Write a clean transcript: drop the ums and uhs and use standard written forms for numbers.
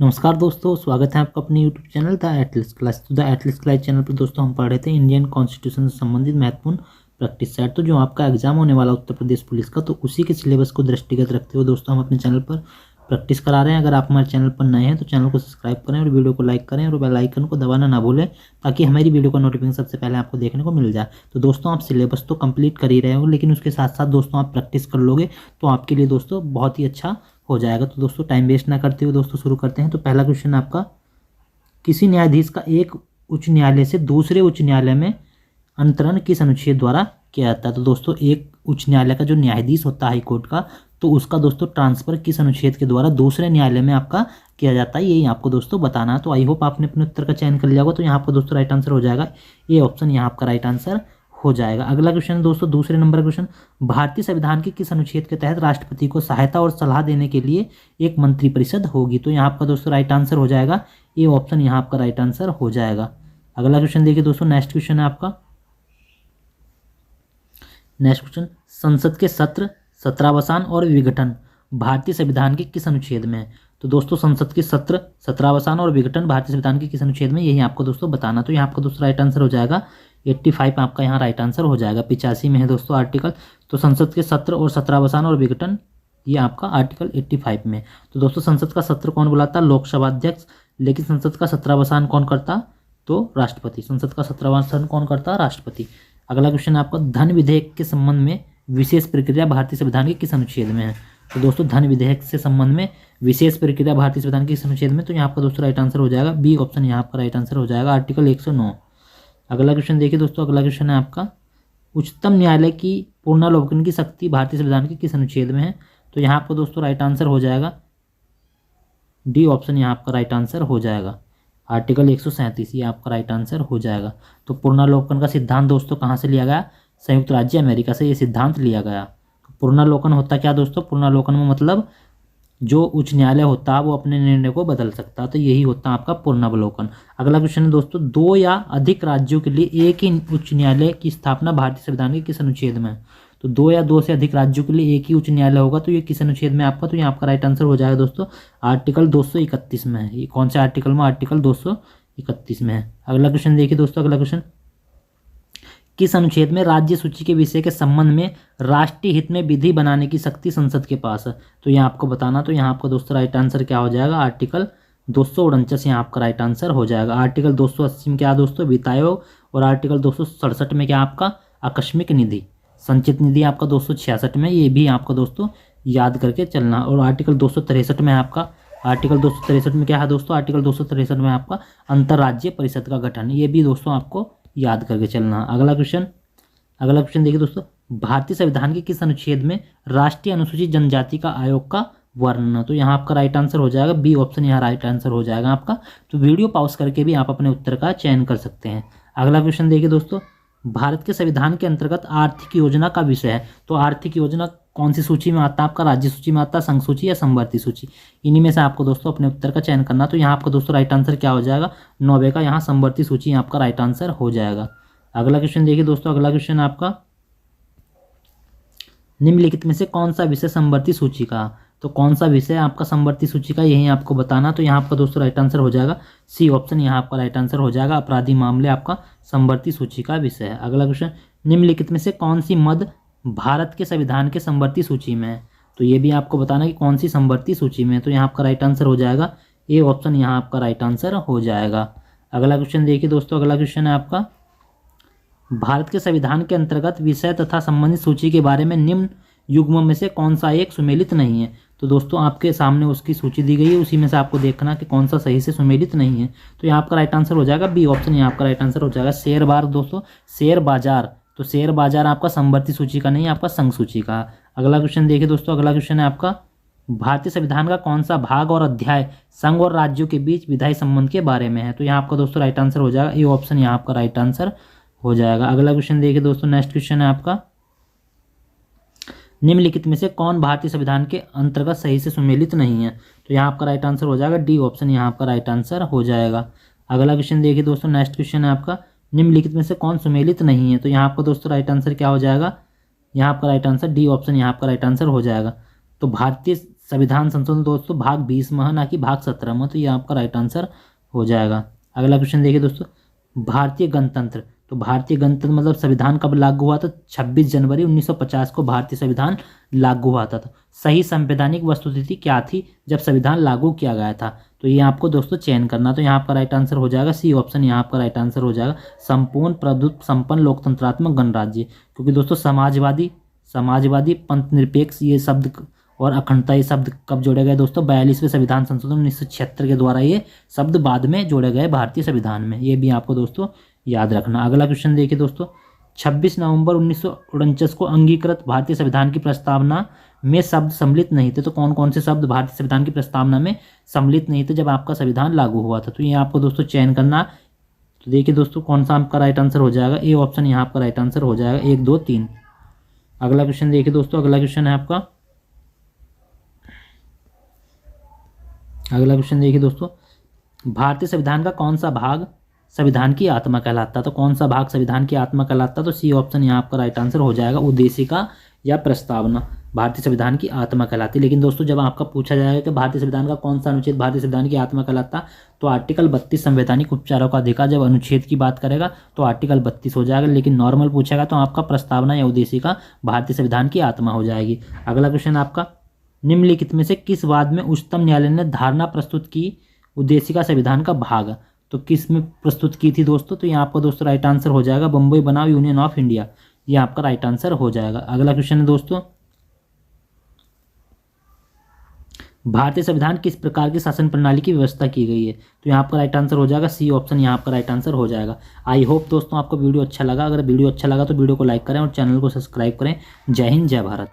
नमस्कार दोस्तों, स्वागत है आपका अपने YouTube channel the Atlas class. तो द एटलस क्लास चैनल पर दोस्तों हम पढ़ रहे थे इंडियन कॉन्स्टिट्यूशन से संबंधित महत्वपूर्ण प्रैक्टिस सेट। तो जो आपका एग्जाम होने वाला उत्तर प्रदेश पुलिस का, तो उसी के सिलेबस को दृष्टिगत रखते हुए दोस्तों हम अपने चैनल पर प्रैक्टिस करा रहे हैं। अगर आप हमारे चैनल पर नए हैं तो चैनल को सब्सक्राइब करें और वीडियो को लाइक करें और बेल आइकन को दबाना ना भूलें, ताकि हमारी वीडियो का नोटिफिकेशन सबसे पहले आपको देखने को मिल जाए। तो दोस्तों आप सिलेबस तो कंप्लीट कर ही रहे हो, लेकिन उसके साथ साथ दोस्तों आप प्रैक्टिस कर लोगे तो आपके लिए दोस्तों बहुत ही अच्छा हो जाएगा। तो दोस्तों टाइम वेस्ट ना करते हुए दोस्तों शुरू करते हैं। तो पहला क्वेश्चन आपका, किसी न्यायाधीश का एक उच्च न्यायालय से दूसरे उच्च न्यायालय में अंतरण किस अनुच्छेद द्वारा किया जाता है। तो दोस्तों एक उच्च न्यायालय का जो न्यायाधीश होता है हाई कोर्ट का, तो उसका दोस्तों ट्रांसफर किस अनुच्छेद के द्वारा दूसरे न्यायालय में आपका किया जाता है, यही आपको दोस्तों बताना है। तो आई होप आपने अपने उत्तर का चयन कर लिया होगा। तो यहाँ पर दोस्तों राइट आंसर हो जाएगा ये ऑप्शन, यहाँ आपका राइट आंसर हो जाएगा। अगला क्वेश्चन है दोस्तों, दूसरे नंबर का क्वेश्चन, भारतीय संविधान के किस अनुच्छेद के तहत राष्ट्रपति को सहायता और सलाह देने के लिए एक मंत्रिपरिषद होगी। तो यहाँ आपका दोस्तों राइट आंसर हो जाएगा ये ऑप्शन, यहाँ आपका राइट आंसर हो जाएगा। अगला क्वेश्चन देखिए दोस्तों, नेक्स्ट क्वेश्चन है आपका, नेक्स्ट क्वेश्चन, संसद के सत्र, सत्रावसान और विघटन भारतीय संविधान के किस अनुच्छेद में है। तो दोस्तों संसद के सत्र, सत्रावसान और विघटन भारतीय संविधान के किस अनुच्छेद में, यही आपको दोस्तों बताना। तो यहाँ आपका दोस्तों राइट आंसर हो जाएगा 85 आपका यहाँ राइट आंसर हो जाएगा। 85 में है दोस्तों आर्टिकल। तो संसद के सत्र और सत्रावसान और विघटन ये आपका आर्टिकल 85 में। तो दोस्तों संसद का सत्र कौन बुलाता, लोकसभा अध्यक्ष, लेकिन संसद का सत्रावसान कौन करता, तो राष्ट्रपति। संसद का सत्रावसान कौन करता, राष्ट्रपति। अगला क्वेश्चन आपका, धन विधेयक के संबंध में विशेष प्रक्रिया भारतीय संविधान के किस अनुच्छेद में है। तो दोस्तों धन विधेयक से संबंध में विशेष प्रक्रिया भारतीय संविधान के किस अनुच्छेद में, तो यहाँ आपका दोस्तों राइट आंसर हो जाएगा बी ऑप्शन, यहाँ आपका राइट आंसर हो जाएगा आर्टिकल 109। अगला क्वेश्चन देखिए दोस्तों, अगला क्वेश्चन है आपका, उच्चतम न्यायालय की पुनरावलोकन की शक्ति भारतीय संविधान के किस अनुच्छेद में है। तो यहाँ आपको दोस्तों राइट आंसर हो जाएगा डी ऑप्शन, यहाँ आपका राइट आंसर हो जाएगा आर्टिकल 137, ये आपका राइट आंसर हो जाएगा। तो पुनरावलोकन का सिद्धांत दोस्तों कहाँ से लिया गया, संयुक्त राज्य अमेरिका से ये सिद्धांत लिया गया। तो पुनरावलोकन होता क्या दोस्तों, पुनरावलोकन में मतलब जो उच्च न्यायालय होता है वो अपने निर्णय को बदल सकता है, तो यही होता है आपका पुनरावलोकन। अगला क्वेश्चन है दोस्तों, दो या अधिक राज्यों के लिए एक ही उच्च न्यायालय की स्थापना भारतीय संविधान के किस अनुच्छेद में है। तो दो या दो से अधिक राज्यों के लिए एक ही उच्च न्यायालय होगा, तो ये किस अनुच्छेद में आपका, तो ये आपका राइट आंसर हो जाएगा दोस्तों आर्टिकल 231 में है। ये कौन से आर्टिकल में, आर्टिकल 231 में है। अगला क्वेश्चन देखिए दोस्तों, अगला क्वेश्चन, किस अनुच्छेद में राज्य सूची के विषय के संबंध में राष्ट्रीय हित में विधि बनाने की शक्ति संसद के पास है। तो यहाँ आपको बताना। तो यहाँ आपका दोस्तों राइट आंसर क्या हो जाएगा, आर्टिकल 249 यहाँ आपका राइट आंसर हो जाएगा। आर्टिकल 280 में क्या दोस्तों, वित्त आयोग, और आर्टिकल 267 में क्या आपका आकस्मिक निधि, संचित निधि आपका 266 में, ये भी आपका दोस्तों याद करके चलना। और आर्टिकल 263 में आपका, आर्टिकल 263 में क्या है दोस्तों, आर्टिकल 263 में आपका अंतर्राज्यीय परिषद का गठन, ये भी दोस्तों आपको याद करके चलना। अगला क्वेश्चन, अगला क्वेश्चन देखिए दोस्तों, भारतीय संविधान के किस अनुच्छेद में राष्ट्रीय अनुसूचित जनजाति का आयोग का वर्णन। तो यहाँ आपका राइट आंसर हो जाएगा बी ऑप्शन, यहाँ राइट आंसर हो जाएगा आपका। तो वीडियो पॉज करके भी आप अपने उत्तर का चयन कर सकते हैं। अगला क्वेश्चन देखिए दोस्तों, भारत के संविधान के अंतर्गत आर्थिक योजना का विषय है। तो आर्थिक योजना कौन सी सूची में आता है आपका, राज्य सूची में आता है, संघ सूची या समवर्ती सूची, इन्हीं में से आपको दोस्तों अपने उत्तर का चयन करना। तो यहाँ आपका दोस्तों राइट आंसर क्या हो जाएगा, 90 का यहाँ समवर्ती सूची आपका राइट आंसर हो जाएगा। अगला क्वेश्चन देखिए दोस्तों, अगला क्वेश्चन आपका, निम्नलिखित में से कौन सा विषय समवर्ती सूची का, तो कौन सा विषय आपका समवर्ती सूची का, यही आपको बताना। तो यहाँ आपका दोस्तों राइट आंसर हो जाएगा सी ऑप्शन, यहाँ आपका राइट आंसर हो जाएगा अपराधी मामले आपका समवर्ती सूची का विषय है। अगला क्वेश्चन, निम्नलिखित में से कौन सी मद भारत के संविधान के समवर्ती सूची में है। तो ये भी आपको बताना कि कौन सी समवर्ती सूची में है। तो यहाँ आपका राइट आंसर हो जाएगा ए ऑप्शन, यहाँ आपका राइट आंसर हो जाएगा। अगला क्वेश्चन देखिए दोस्तों, अगला क्वेश्चन है आपका, भारत के संविधान के अंतर्गत विषय तथा संबंधित सूची के बारे में निम्न युग्म में से कौन सा एक सुमेलित नहीं है। तो दोस्तों आपके सामने उसकी सूची दी गई है, उसी में से आपको देखना कि कौन सा सही से सुमेलित नहीं है। तो यहाँ आपका राइट आंसर हो जाएगा बी ऑप्शन, यहाँ आपका राइट आंसर हो जाएगा शेयर बाजार दोस्तों, शेयर बाजार। तो शेयर बाजार आपका समवर्ती सूची का नहीं, आपका संघ सूची का। अगला क्वेश्चन देखिए दोस्तों, अगला क्वेश्चन है आपका, भारतीय संविधान का कौन सा भाग और अध्याय संघ और राज्यों के बीच विधायी संबंध के बारे में है। तो यहाँ आपका दोस्तों राइट आंसर हो जाएगा ए ऑप्शन, यहाँ आपका राइट आंसर हो जाएगा। अगला क्वेश्चन देखिए दोस्तों, नेक्स्ट क्वेश्चन है आपका, निम्नलिखित में से कौन भारतीय संविधान के अंतर्गत सही से सुमेलित नहीं है। तो यहाँ आपका राइट आंसर हो जाएगा डी ऑप्शन, यहाँ आपका राइट आंसर हो जाएगा। अगला क्वेश्चन देखिए दोस्तों, नेक्स्ट क्वेश्चन है आपका, निम्नलिखित में से कौन सुमेलित नहीं है। तो यहाँ आपका दोस्तों राइट आंसर क्या हो जाएगा, यहाँ आपका राइट आंसर डी ऑप्शन, यहाँ आपका राइट आंसर हो जाएगा। तो भारतीय संविधान संशोधन दोस्तों भाग 20 में है, ना कि भाग 17 में, तो ये आपका राइट आंसर हो जाएगा। अगला क्वेश्चन देखिए दोस्तों, भारतीय गणतंत्र, तो भारतीय गणतंत्र मतलब संविधान कब लागू हुआ था? 26 जनवरी 1950 को भारतीय संविधान लागू हुआ था। तो सही संवैधानिक वस्तुस्थिति क्या थी जब संविधान लागू किया गया था? तो ये आपको दोस्तों चयन करना, तो यहाँ आपका राइट आंसर हो जाएगा सी ऑप्शन, यहाँ आपका राइट आंसर हो जाएगा संपूर्ण प्रभुत्व संपन्न लोकतंत्रात्मक गणराज्य। क्योंकि दोस्तों समाजवादी पंथ निरपेक्ष ये शब्द और अखंडता ये शब्द कब जोड़े गए दोस्तों? 42वें संविधान संशोधन 1976 के द्वारा ये शब्द बाद में जोड़े गए भारतीय संविधान में। ये भी आपको दोस्तों याद रखना। अगला क्वेश्चन देखिए दोस्तों, 26 नवंबर 1949 को अंगीकृत भारतीय संविधान की प्रस्तावना में शब्द सम्मिलित नहीं थे। तो कौन कौन से शब्द भारतीय संविधान की प्रस्तावना में सम्मिलित नहीं थे जब आपका संविधान लागू हुआ था? तो ये आपको दोस्तों चयन करना। तो देखिए दोस्तों कौन सा आपका राइट आंसर हो जाएगा? ए ऑप्शन यहाँ आपका राइट आंसर हो जाएगा, 1 2 3। अगला क्वेश्चन देखिए दोस्तों, अगला क्वेश्चन देखिए दोस्तों, भारतीय संविधान का कौन सा भाग संविधान की आत्मा कहलाता? तो कौन सा भाग संविधान की आत्मा कहलाता? तो सी ऑप्शन यहाँ आपका राइट आंसर हो जाएगा, उद्देशिका या प्रस्तावना भारतीय संविधान की आत्मा कहलाती। लेकिन दोस्तों जब आपका पूछा जाएगा कि भारतीय संविधान का कौन सा अनुच्छेद भारतीय संविधान की आत्मा कहलाता, तो आर्टिकल 32 संवैधानिक उपचारों का अधिकार जब अनुच्छेद की बात करेगा तो आर्टिकल 32 हो जाएगा। लेकिन नॉर्मल पूछेगा तो आपका प्रस्तावना या उद्देशिका भारतीय संविधान की आत्मा हो जाएगी। अगला क्वेश्चन आपका, निम्नलिखित में से किस वाद में उच्चतम न्यायालय ने धारणा प्रस्तुत की उद्देशिका संविधान का भाग? तो किस में प्रस्तुत की थी दोस्तों? तो यहाँ आपका दोस्तों राइट आंसर हो जाएगा बम्बई बनाम यूनियन ऑफ इंडिया, ये आपका राइट आंसर हो जाएगा। अगला क्वेश्चन है दोस्तों, भारतीय संविधान किस प्रकार की शासन प्रणाली की व्यवस्था की गई है? तो यहाँ आपका राइट आंसर हो जाएगा सी ऑप्शन, यहाँ आपका राइट आंसर हो जाएगा। आई होप दोस्तों आपको वीडियो अच्छा लगा। अगर वीडियो अच्छा लगा तो वीडियो को लाइक करें और चैनल को सब्सक्राइब करें। जय हिंद, जय भारत।